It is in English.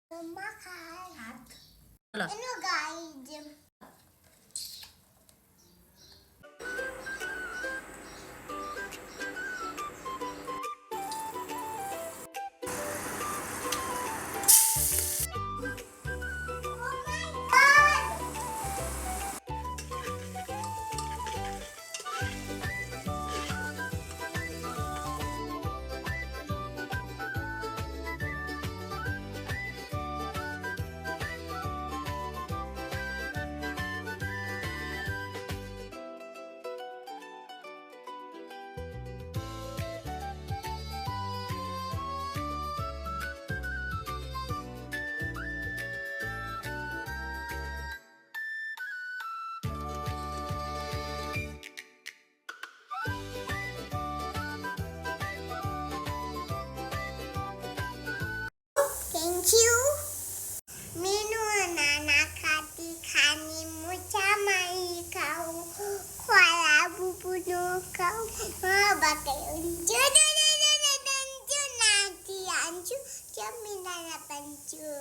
Makan. Halo. Ano guys? Oh my God! Thank you. Minuanak hati kanimu sama ikaw. Wala bubuno kau. Mabakai unju. Nanti anju. Jamina na panju.